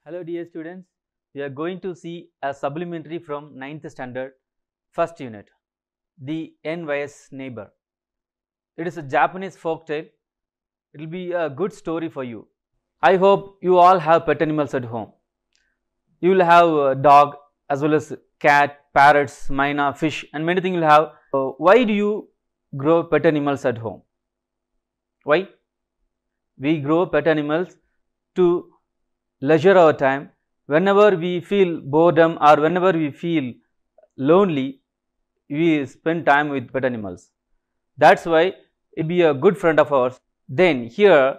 Hello dear students, we are going to see a supplementary from 9th standard, first unit, The Envious Neighbor. It is a Japanese folk tale. It will be a good story for you. I hope you all have pet animals at home. You will have a dog as well as cat, parrots, myna, fish and many things you will have. Why do you grow pet animals at home? Why? We grow pet animals to leisure our time. Whenever we feel boredom or whenever we feel lonely, we spend time with pet animals. That's why it be a good friend of ours. Then here,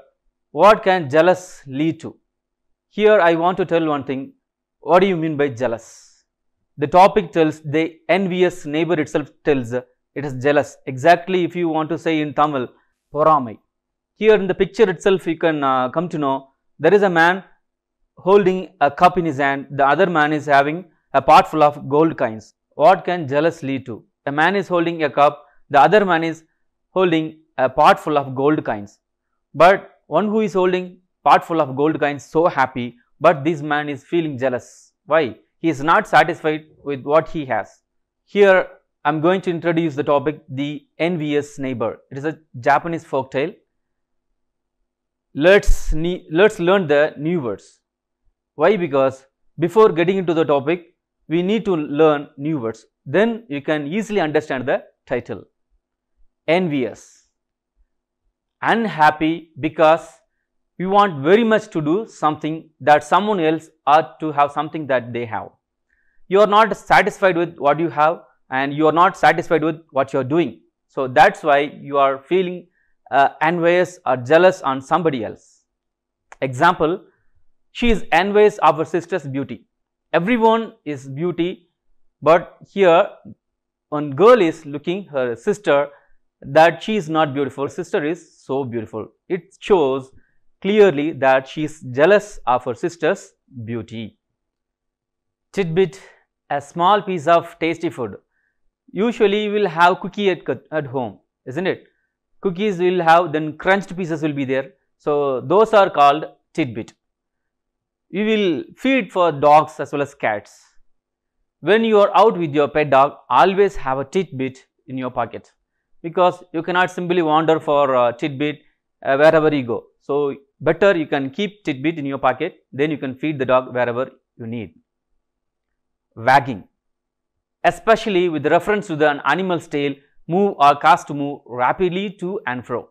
what can jealous lead to? Here I want to tell one thing. What do you mean by jealous? The topic tells, the envious neighbor itself tells it is jealous. Exactly, if you want to say in Tamil, poramai. Here in the picture itself you can come to know there is a man holding a cup in his hand, the other man is having a pot full of gold coins. What can jealous lead to? A man is holding a cup, the other man is holding a pot full of gold coins. But one who is holding pot full of gold coins so happy, but this man is feeling jealous. Why? He is not satisfied with what he has. Here I am going to introduce the topic, the envious neighbor. It is a Japanese folk tale. Let's learn the new words. Why? Because before getting into the topic, we need to learn new words. Then you can easily understand the title. Envious. Unhappy because you want very much to do something that someone else ought to have something that they have. You are not satisfied with what you have and you are not satisfied with what you are doing. So that's why you are feeling envious or jealous on somebody else. Example, she is envious of her sister's beauty. Everyone is beauty, but here one girl is looking her sister that she is not beautiful. Her sister is so beautiful. It shows clearly that she is jealous of her sister's beauty. Tidbit, a small piece of tasty food. Usually you will have cookie at home, isn't it? Cookies will have, then crunched pieces will be there. So those are called tidbit. You will feed for dogs as well as cats. When you are out with your pet dog, always have a tidbit in your pocket, because you cannot simply wander for tidbit wherever you go. So better you can keep tidbit in your pocket, then you can feed the dog wherever you need. Wagging, especially with reference to an animal's tail, move or cast to move rapidly to and fro.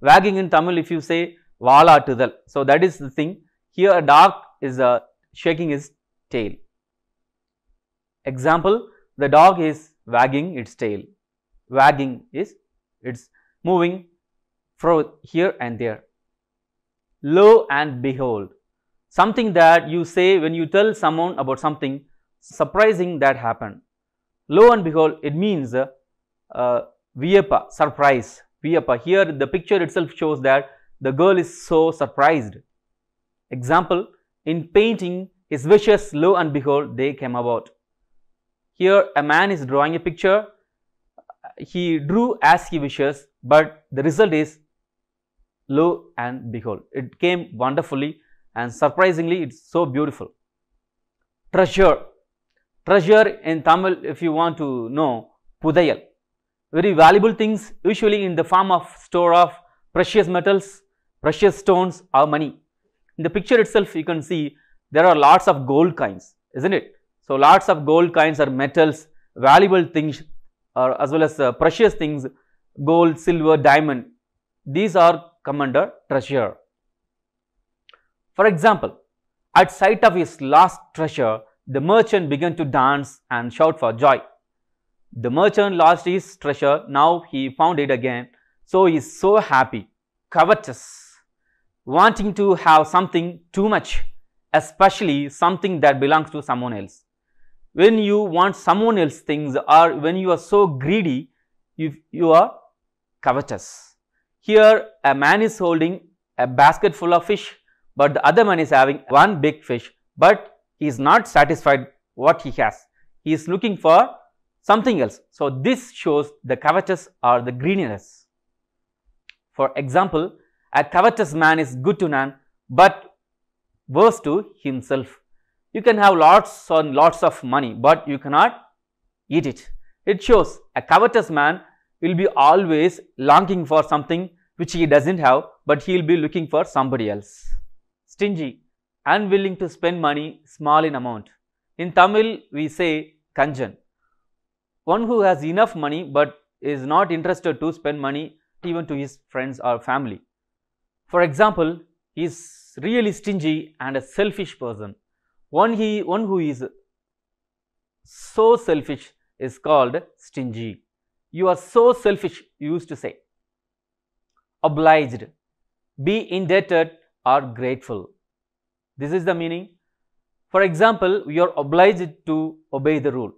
Wagging in Tamil, if you say vaalaatudal, so that is the thing. Here a dog is shaking his tail. Example, the dog is wagging its tail. Wagging is it's moving from here and there. Lo and behold, something that you say when you tell someone about something surprising that happened. Lo and behold, it means viyappa, surprise. Viyappa. Here the picture itself shows that the girl is so surprised. Example, in painting, his wishes, lo and behold, they came about. Here a man is drawing a picture. He drew as he wishes, but the result is lo and behold. It came wonderfully and surprisingly, it's so beautiful. Treasure. Treasure in Tamil, if you want to know, pudayal. Very valuable things, usually in the form of store of precious metals, precious stones or money. In the picture itself, you can see there are lots of gold coins, isn't it? So lots of gold coins are metals, valuable things, or as well as precious things, gold, silver, diamond. These are come under treasure. For example, at sight of his lost treasure, the merchant began to dance and shout for joy. The merchant lost his treasure, now he found it again, so he is so happy. Covetous, wanting to have something too much, especially something that belongs to someone else. When you want someone else's things or when you are so greedy, you are covetous. Here a man is holding a basket full of fish, but the other man is having one big fish, but he is not satisfied what he has. He is looking for something else. So this shows the covetous or the greediness. For example, a covetous man is good to none, but worse to himself. You can have lots and lots of money, but you cannot eat it. It shows a covetous man will be always longing for something which he doesn't have, but he will be looking for somebody else. Stingy, unwilling to spend money small in amount. In Tamil, we say kanjan. One who has enough money but is not interested to spend money even to his friends or family. For example, he is really stingy and a selfish person. One who is so selfish is called stingy. You are so selfish, you used to say. Obliged, be indebted or grateful. This is the meaning. For example, we are obliged to obey the rule.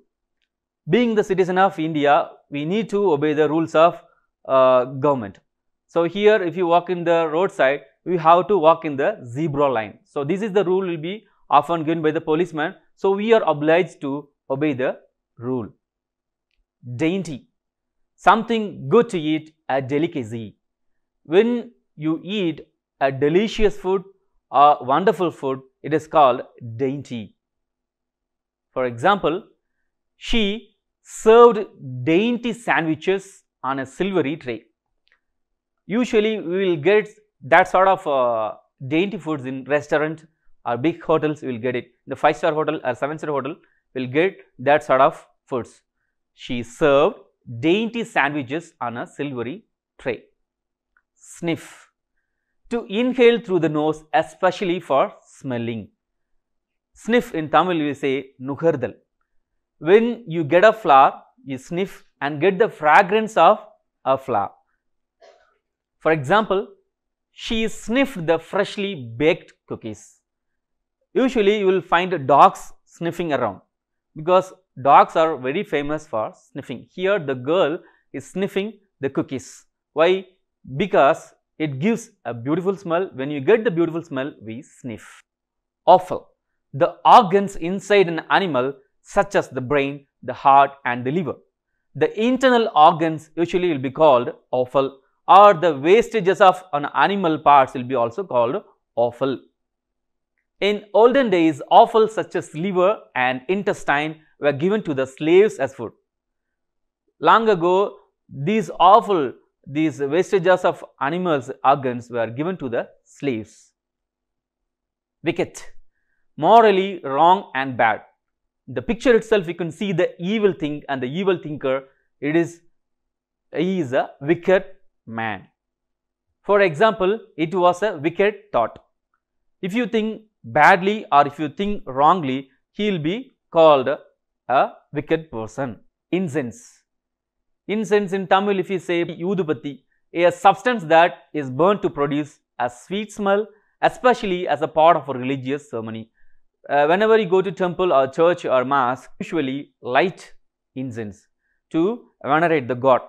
Being the citizen of India, we need to obey the rules of government. So here, if you walk in the roadside, we have to walk in the zebra line. So this is the rule will be often given by the policeman. So we are obliged to obey the rule. Dainty, something good to eat, a delicacy. When you eat a delicious food or wonderful food, it is called dainty. For example, she served dainty sandwiches on a silvery tray. Usually, we will get that sort of dainty foods in restaurant or big hotels. We will get it. The 5-star hotel or 7-star hotel will get that sort of foods. She served dainty sandwiches on a silvery tray. Sniff, to inhale through the nose, especially for smelling. Sniff in Tamil we say nugardal. When you get a flower, you sniff and get the fragrance of a flower. For example, she sniffed the freshly baked cookies. Usually, you will find dogs sniffing around because dogs are very famous for sniffing. Here, the girl is sniffing the cookies. Why? Because it gives a beautiful smell. When you get the beautiful smell, we sniff. Offal, the organs inside an animal such as the brain, the heart and the liver. The internal organs usually will be called offal, or the wastages of an animal parts will be also called offal. In olden days, offal such as liver and intestine were given to the slaves as food. Long ago, these wastages of animals' organs were given to the slaves. Wicked, morally wrong and bad. In the picture itself, you can see the evil thing and the evil thinker. He is a wicked man. For example, it was a wicked thought. If you think badly or if you think wrongly, he will be called a wicked person. Incense. Incense in Tamil, if you say udupatti, a substance that is burnt to produce a sweet smell, especially as a part of a religious ceremony. Whenever you go to temple or church or mosque, usually light incense to venerate the god.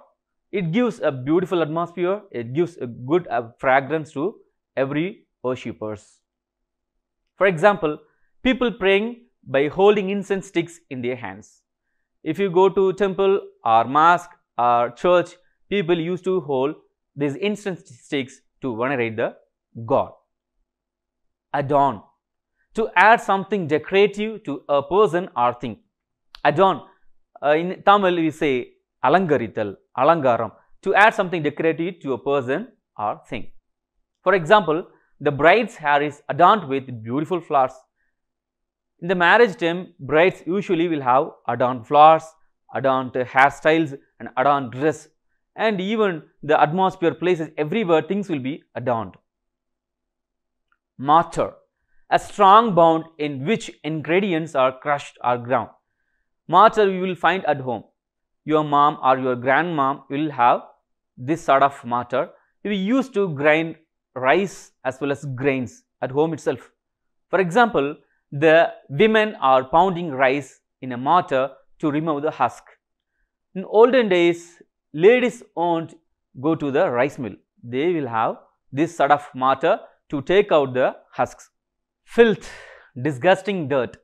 It gives a beautiful atmosphere, it gives a good fragrance to every worshippers. For example, people praying by holding incense sticks in their hands. If you go to temple or mosque or church, people used to hold these incense sticks to venerate the god. Adorn, to add something decorative to a person or thing. Adorn, in Tamil we say alangarital, alangaram, to add something decorative to a person or thing. For example, the bride's hair is adorned with beautiful flowers. In the marriage time, brides usually will have adorned flowers, adorned hairstyles and adorned dress, and even the atmosphere, places, everywhere things will be adorned. Mortar, a strong bond in which ingredients are crushed or ground. Mortar you will find at home. Your mom or your grandmom will have this sort of mortar. We used to grind rice as well as grains at home itself. For example, the women are pounding rice in a mortar to remove the husk. In olden days, ladies won't go to the rice mill. They will have this sort of mortar to take out the husks. Filth, disgusting dirt.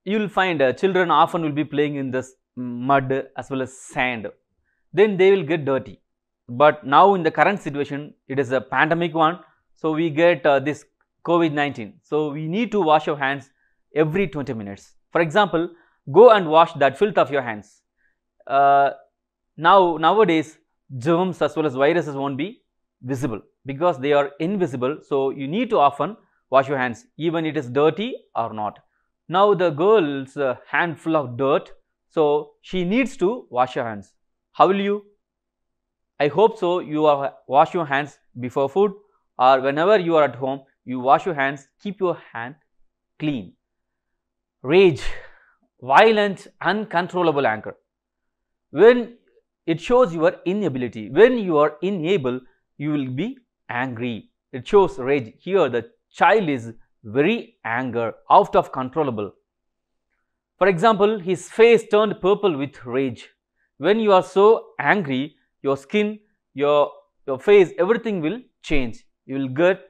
You will find children often will be playing in this mud as well as sand. Then they will get dirty. But now in the current situation, it is a pandemic one. So we get this COVID-19. So we need to wash our hands every 20 minutes. For example, go and wash that filth of your hands. Nowadays, germs as well as viruses won't be visible because they are invisible. So you need to often wash your hands even it is dirty or not. Now the girl's hand full of dirt, so she needs to wash her hands. How will you? I hope so you wash your hands before food, or whenever you are at home, you wash your hands, keep your hand clean. Rage, violent, uncontrollable anger. When it shows your inability, when you are unable, you will be angry. It shows rage. Here the child is very angry, out of controllable. For example, his face turned purple with rage. When you are so angry, your skin, your face, everything will change. You will get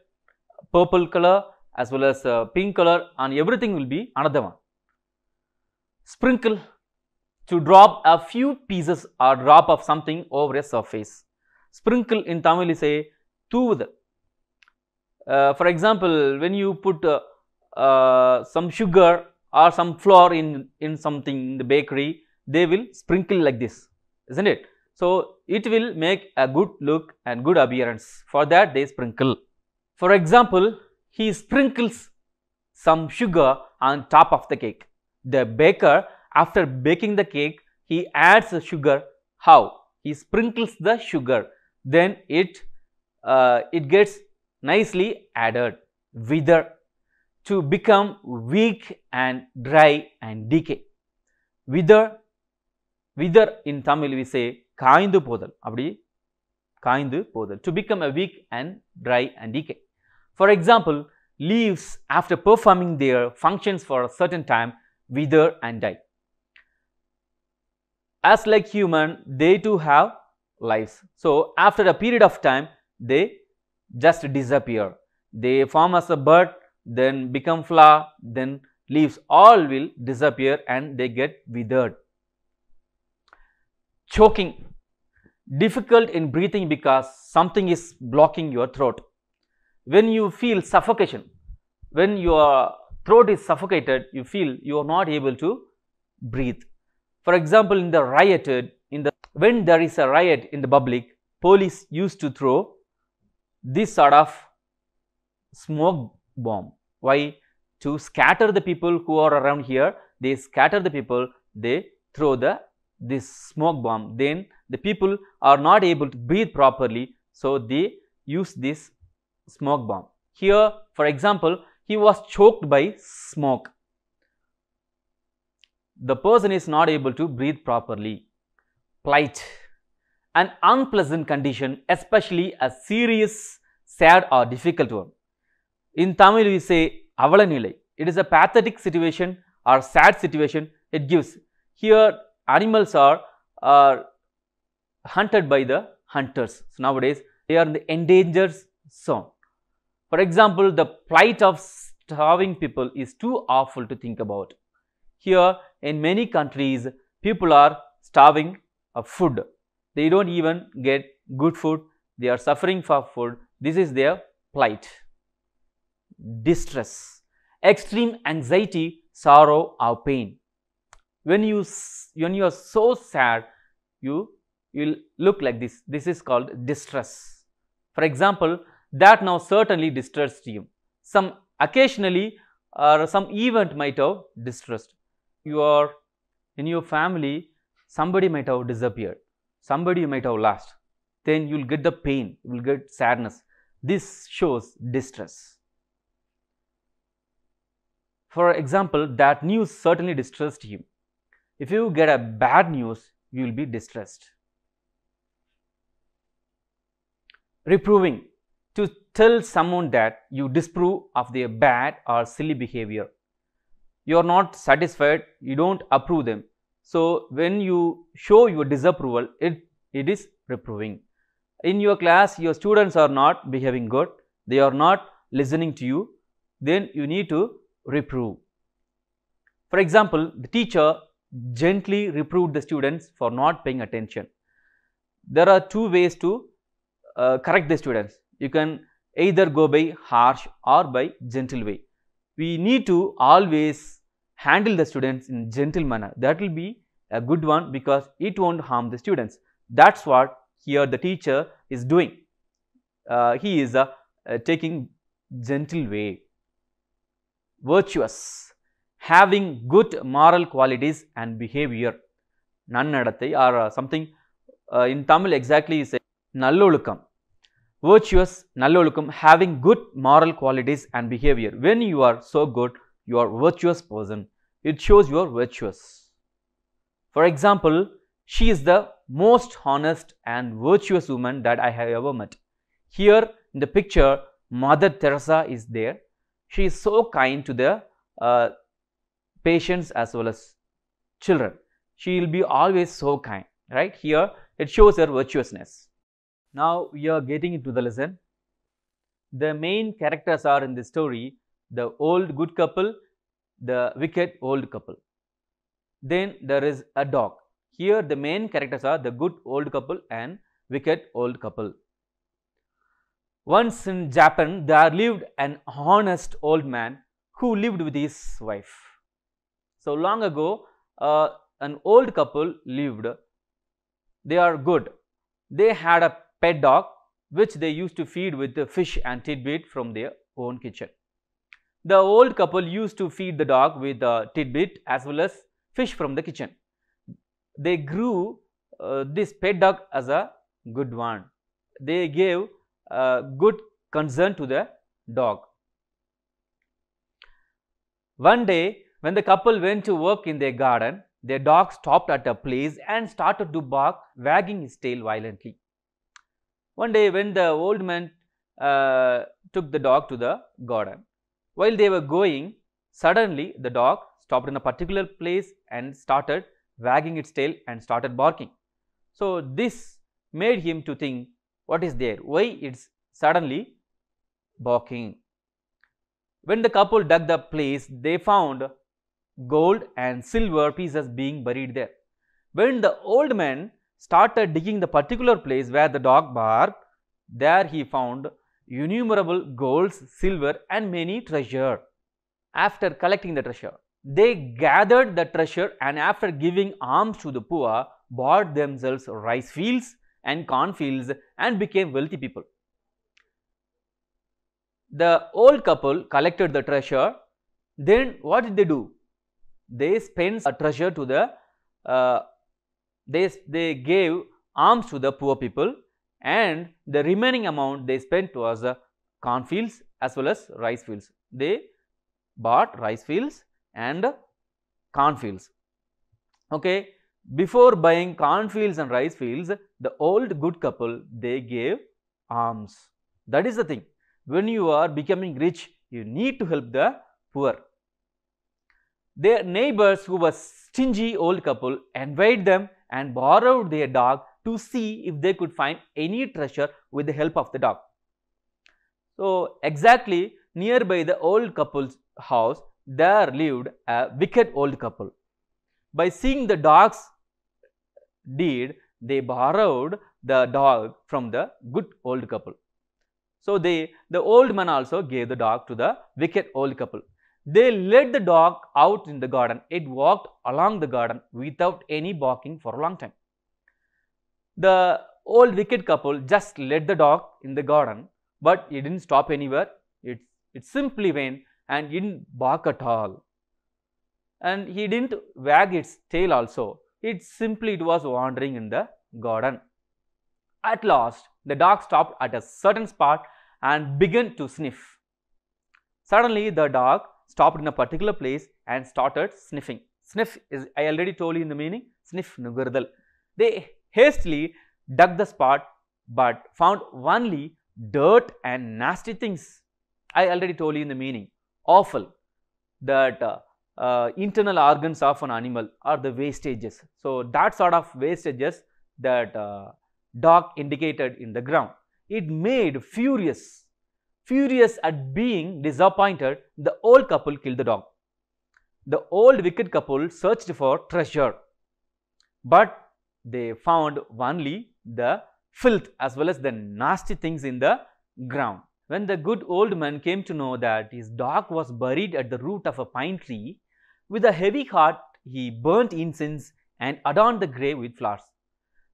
purple color as well as pink color, and everything will be another one. Sprinkle, to drop a few pieces or drop of something over a surface. Sprinkle in Tamil is a tooth. For example, when you put some sugar or some flour in something in the bakery, they will sprinkle like this, isn't it? So it will make a good look and good appearance. For that they sprinkle. For example, he sprinkles some sugar on top of the cake. The baker, after baking the cake, he adds the sugar. How? He sprinkles the sugar. Then it gets nicely added. Wither, to become weak and dry and decay. Wither in Tamil we say kaindu podal. Abdi kaindu podal. To become a weak and dry and decay. For example, leaves after performing their functions for a certain time wither and die. As like human, they too have lives. So after a period of time, they just disappear. They form as a bud, then become flower, then leaves, all will disappear and they get withered. Choking, difficult in breathing because something is blocking your throat. When you feel suffocation, when your throat is suffocated, you feel you are not able to breathe. For example, in the rioted, when there is a riot in the public, police used to throw this sort of smoke bomb. Why? To scatter the people who are around here. They scatter the people, they throw this smoke bomb. Then the people are not able to breathe properly, so they use this smoke bomb. Here, for example, he was choked by smoke. The person is not able to breathe properly. Plight, an unpleasant condition, especially a serious, sad or difficult one. In Tamil we say avalanilai. It is a pathetic situation or sad situation it gives. Here animals are hunted by the hunters. So nowadays they are in the endangered zone. For example, the plight of starving people is too awful to think about. Here in many countries, people are starving of food. They don't even get good food. They are suffering for food. This is their plight. Distress, extreme anxiety, sorrow or pain. When you are so sad, you will look like this. This is called distress. For example, that now certainly distressed you. Some occasionally or some event might have distressed. You are in your family, somebody might have disappeared, somebody you might have lost. Then you will get the pain, you will get sadness. This shows distress. For example, that news certainly distressed you. If you get a bad news, you will be distressed. Reproving, to tell someone that you disapprove of their bad or silly behavior. You are not satisfied, you don't approve them. So when you show your disapproval, it is reproving. In your class, your students are not behaving good, they are not listening to you, then you need to reprove. For example, the teacher gently reproved the students for not paying attention. There are two ways to correct the students. You can either go by harsh or by gentle way. We need to always handle the students in gentle manner. That will be a good one because it won't harm the students. That's what here the teacher is doing. He is taking gentle way. Virtuous, having good moral qualities and behavior. Nannadathai or something in Tamil exactly is Nallolukam. Virtuous, Nallolukam, having good moral qualities and behavior. When you are so good, you are a virtuous person. It shows you are virtuous. For example, she is the most honest and virtuous woman that I have ever met. Here in the picture, Mother Teresa is there. She is so kind to the patients as well as children. She will be always so kind, right? Here it shows her virtuousness. Now we are getting into the lesson. The main characters are in the story the old good couple, the wicked old couple. Then there is a dog. Here the main characters are the good old couple and wicked old couple. Once in Japan, there lived an honest old man who lived with his wife. So long ago, an old couple lived. They are good. They had a pet dog which they used to feed with the fish and tidbit from their own kitchen. The old couple used to feed the dog with tidbit as well as fish from the kitchen. They grew this pet dog as a good one. They gave good concern to the dog. One day, when the couple went to work in their garden, their dog stopped at a place and started to bark, wagging his tail violently. One day, when the old man took the dog to the garden, while they were going, suddenly the dog stopped in a particular place and started wagging its tail and started barking. So this made him to think, what is there? Why it's suddenly barking? When the couple dug the place, they found gold and silver pieces being buried there. When the old man started digging the particular place where the dog barked, there he found innumerable golds, silver and many treasure. After collecting the treasure, they gathered the treasure and after giving alms to the poor, bought themselves rice fields and corn fields and became wealthy people. The old couple collected the treasure. Then what did they do? They spent a treasure to the they gave alms to the poor people, and the remaining amount they spent was corn fields as well as rice fields. They bought rice fields and corn fields. Okay, before buying corn fields and rice fields, the old good couple, they gave alms. That is the thing. When you are becoming rich, you need to help the poor. Their neighbors, who was stingy old couple, invited them and borrowed their dog to see if they could find any treasure with the help of the dog. So exactly nearby the old couple's house, there lived a wicked old couple. By seeing the dog's deed, they borrowed the dog from the good old couple. So the old man also gave the dog to the wicked old couple. They let the dog out in the garden. It walked along the garden without any barking for a long time. The old wicked couple just let the dog in the garden, but it didn't stop anywhere. It simply went and didn't bark at all. And he didn't wag its tail also. It was wandering in the garden. At last, the dog stopped at a certain spot and began to sniff. Suddenly, the dog stopped in a particular place and started sniffing. Sniff is, I already told you in the meaning, sniff nugurdal. They hastily dug the spot but found only dirt and nasty things. I already told you in the meaning. Awful. That internal organs of an animal are the wastages. So that sort of wastages that dog indicated in the ground. It made furious at being disappointed. The old couple killed the dog. The old wicked couple searched for treasure, but they found only the filth as well as the nasty things in the ground. When the good old man came to know that his dog was buried at the root of a pine tree, with a heavy heart he burnt incense and adorned the grave with flowers.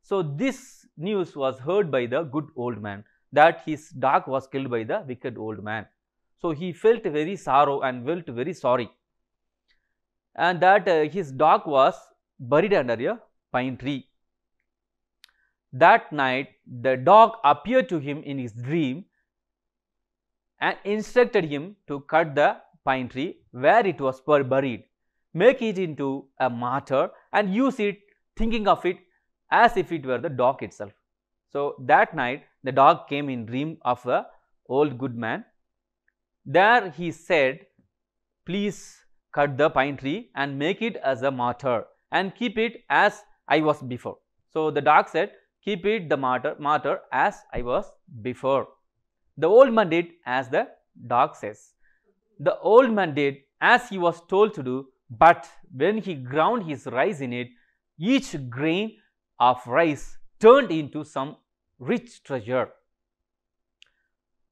So this news was heard by the good old man, that his dog was killed by the wicked old man. So he felt very sorrow and felt very sorry, and that his dog was buried under a pine tree. That night the dog appeared to him in his dream and instructed him to cut the pine tree where it was buried, make it into a mortar and use it, thinking of it as if it were the dog itself. So that night the dog came in dream of the old good man. There he said, please cut the pine tree and make it as a mortar and keep it as I was before. So the dog said, keep it the mortar as I was before. The old man did as the dog says. The old man did as he was told to do, but when he ground his rice in it, each grain of rice turned into some rich treasure.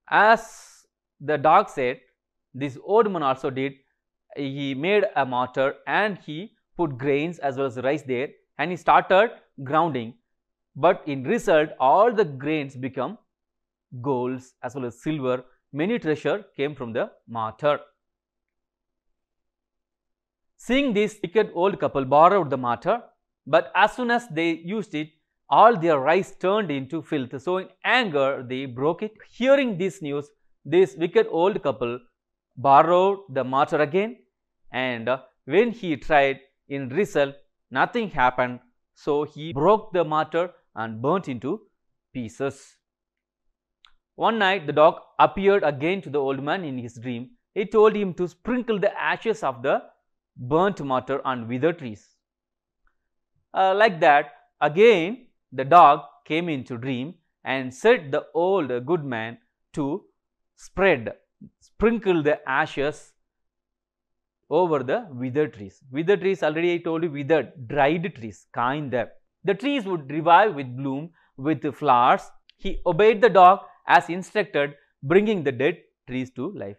As the dog said, this old man also did. He made a mortar and he put grains as well as rice there, and he started grounding, but in result all the grains become golds as well as silver. Many treasure came from the mortar. Seeing this, wicked old couple borrowed the mortar, but as soon as they used it, all their rice turned into filth. So in anger they broke it. Hearing this news, this wicked old couple borrowed the mortar again, and when he tried, in result nothing happened. So he broke the mortar and burnt into pieces. One night the dog appeared again to the old man in his dream. He told him to sprinkle the ashes of the burnt mortar on withered trees. Like that, again the dog came into dream and said the old good man to sprinkle the ashes over the withered trees. Withered trees, already I told you, withered, dried trees, kind of. The trees would revive with bloom, with flowers. He obeyed the dog as instructed, bringing the dead trees to life.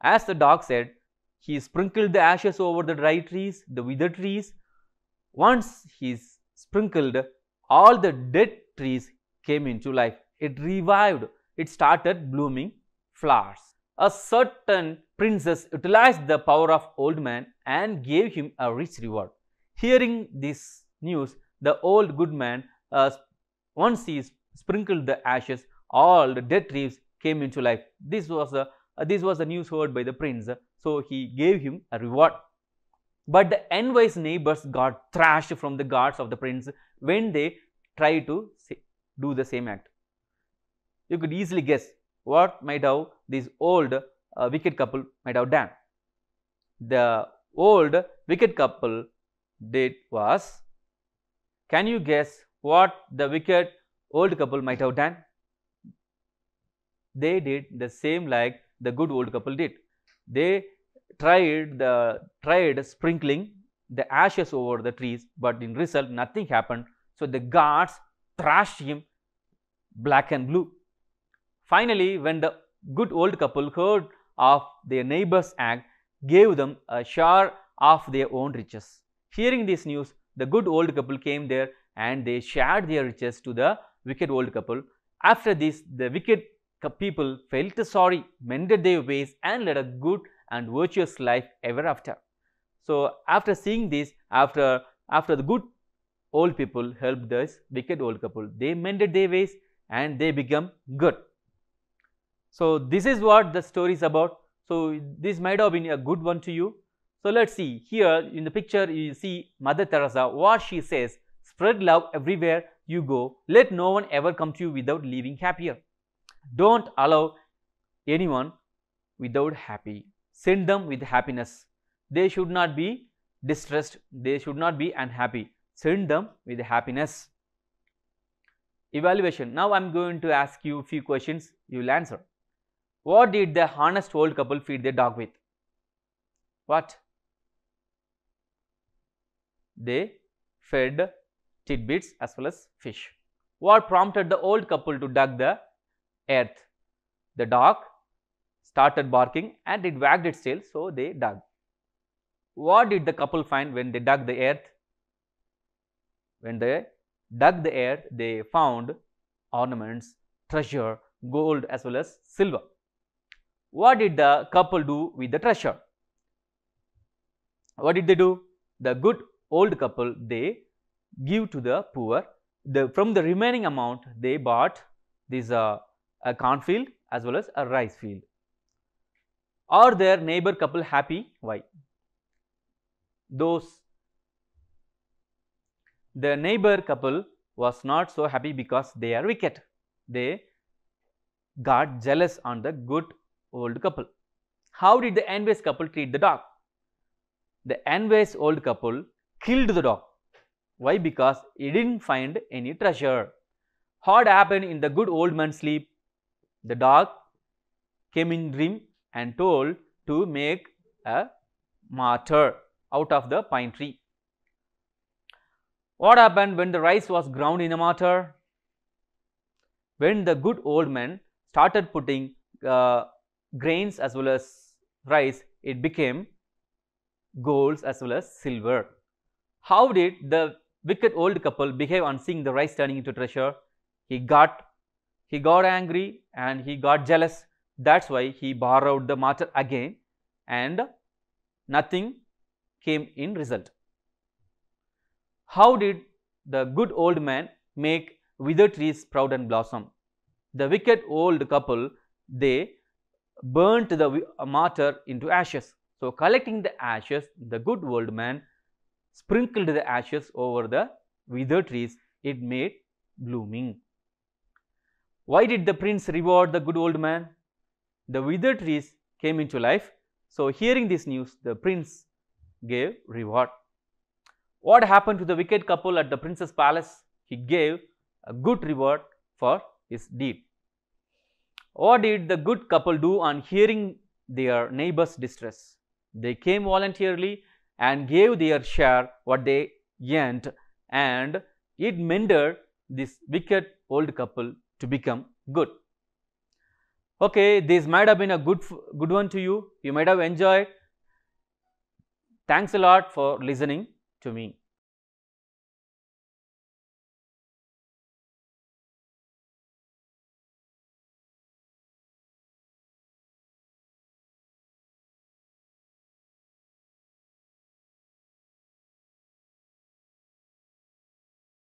As the dog said, he sprinkled the ashes over the dry trees, the withered trees. Once he sprinkled, all the dead trees came into life. It revived, it started blooming flowers. A certain princess utilized the power of old man and gave him a rich reward. Hearing this news, the old good man, once he sprinkled the ashes, all the dead trees came into life. This was the news heard by the prince. So he gave him a reward. But the envious neighbors got thrashed from the guards of the prince when they tried to do the same act. You could easily guess what might have this old wicked couple might have done. The old wicked couple did was, can you guess what the wicked old couple might have done? They did the same like the good old couple did. They tried sprinkling the ashes over the trees, but in result nothing happened. So the guards thrashed him black and blue. Finally, when the good old couple heard of their neighbor's act, gave them a share of their own riches. Hearing this news, the good old couple came there and they shared their riches to the wicked old couple. After this, the wicked people felt sorry, mended their ways and led a good and virtuous life ever after. So after seeing this, after the good old people helped this wicked old couple, they mended their ways and they become good. So this is what the story is about. So this might have been a good one to you. So let's see, here in the picture you see Mother Teresa, what she says: spread love everywhere you go, let no one ever come to you without leaving happier. Don't allow anyone without happy, send them with happiness. They should not be distressed, they should not be unhappy, send them with happiness. Evaluation. Now I am going to ask you a few questions, you will answer. What did the honest old couple feed their dog with? What? They fed tidbits as well as fish. What prompted the old couple to dig the earth? The dog started barking and it wagged its tail, so they dug. What did the couple find when they dug the earth? When they dug the earth, they found ornaments, treasure, gold as well as silver. What did the couple do with the treasure? What did they do? The good old couple, they give to the poor. From the remaining amount, they bought this a cornfield as well as a rice field. Are their neighbor couple happy? Why? The neighbor couple was not so happy because they are wicked. They got jealous on the good old couple. How did the envious couple treat the dog? The envious old couple killed the dog. Why? Because he didn't find any treasure. What happened in the good old man's sleep? The dog came in dream and told to make a mortar out of the pine tree. What happened when the rice was ground in a mortar? When the good old man started putting grains as well as rice, it became gold as well as silver. How did the wicked old couple behave on seeing the rice turning into treasure? He got angry and he got jealous. That's why he borrowed the mortar again and nothing came in result. How did the good old man make withered trees sprout and blossom? The wicked old couple, they burnt the mortar into ashes. So, collecting the ashes, the good old man sprinkled the ashes over the withered trees. It made blooming. Why did the prince reward the good old man? The withered trees came into life. So, hearing this news, the prince gave reward. What happened to the wicked couple at the prince's palace? He gave a good reward for his deed. What did the good couple do on hearing their neighbor's distress? They came voluntarily and gave their share what they earned, and it mended this wicked old couple to become good. Okay, this might have been a good one to you. You might have enjoyed. Thanks a lot for listening to me.